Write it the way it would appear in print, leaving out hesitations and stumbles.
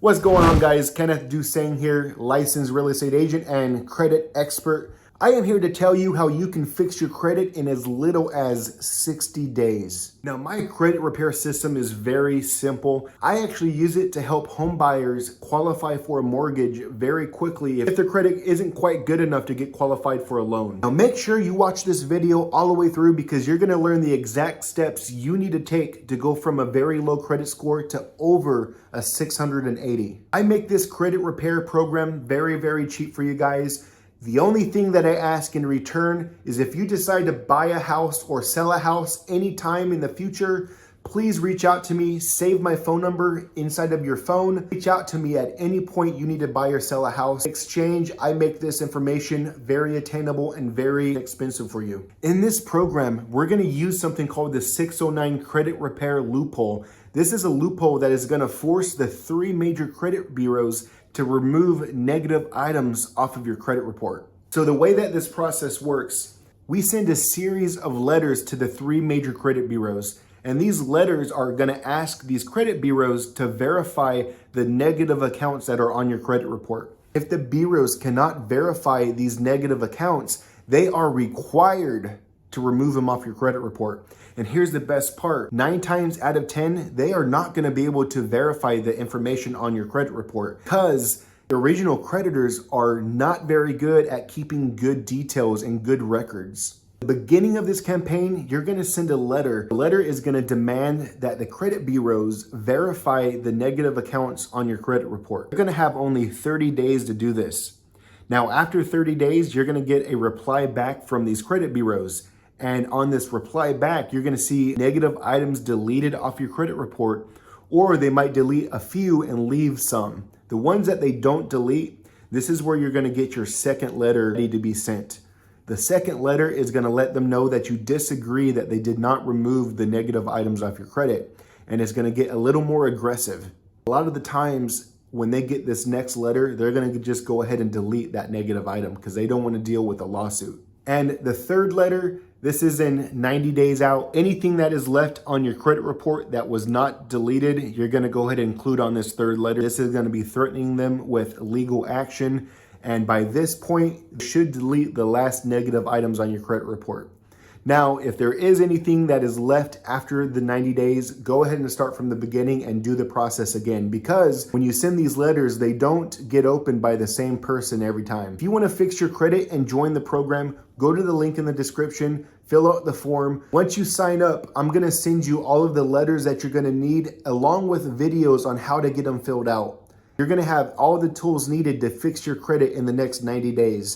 What's going on, guys? Kenneth Dusang here, licensed real estate agent and credit expert. I am here to tell you how you can fix your credit in as little as 60 days. Now, my credit repair system is very simple. I actually use it to help home buyers qualify for a mortgage very quickly if their credit isn't quite good enough to get qualified for a loan. Now, make sure you watch this video all the way through because you're gonna learn the exact steps you need to take to go from a very low credit score to over a 680. I make this credit repair program very, very cheap for you guys. The only thing that I ask in return is if you decide to buy a house or sell a house anytime in the future, please reach out to me, save my phone number inside of your phone. Reach out to me at any point you need to buy or sell a house. In exchange, I make this information very attainable and very expensive for you. In this program, we're gonna use something called the 609 credit repair loophole. This is a loophole that is gonna force the three major credit bureaus to remove negative items off of your credit report. So the way that this process works, we send a series of letters to the three major credit bureaus. And these letters are gonna ask these credit bureaus to verify the negative accounts that are on your credit report. If the bureaus cannot verify these negative accounts, they are required to remove them off your credit report. And here's the best part, 9 times out of 10, they are not gonna be able to verify the information on your credit report because the original creditors are not very good at keeping good details and good records. At the beginning of this campaign, you're gonna send a letter. The letter is gonna demand that the credit bureaus verify the negative accounts on your credit report. You're gonna have only 30 days to do this. Now, after 30 days, you're gonna get a reply back from these credit bureaus. And on this reply back, you're gonna see negative items deleted off your credit report, or they might delete a few and leave some. The ones that they don't delete, this is where you're gonna get your second letter ready to be sent. The second letter is gonna let them know that you disagree that they did not remove the negative items off your credit, and it's gonna get a little more aggressive. A lot of the times when they get this next letter, they're gonna just go ahead and delete that negative item because they don't wanna deal with a lawsuit. And the third letter, this is in 90 days out. Anything that is left on your credit report that was not deleted, you're gonna go ahead and include on this third letter. This is gonna be threatening them with legal action. And by this point, you should delete the last negative items on your credit report. Now, if there is anything that is left after the 90 days, go ahead and start from the beginning and do the process again. Because when you send these letters, they don't get opened by the same person every time. If you wanna fix your credit and join the program, go to the link in the description, fill out the form. Once you sign up, I'm gonna send you all of the letters that you're gonna need along with videos on how to get them filled out. You're gonna have all the tools needed to fix your credit in the next 90 days.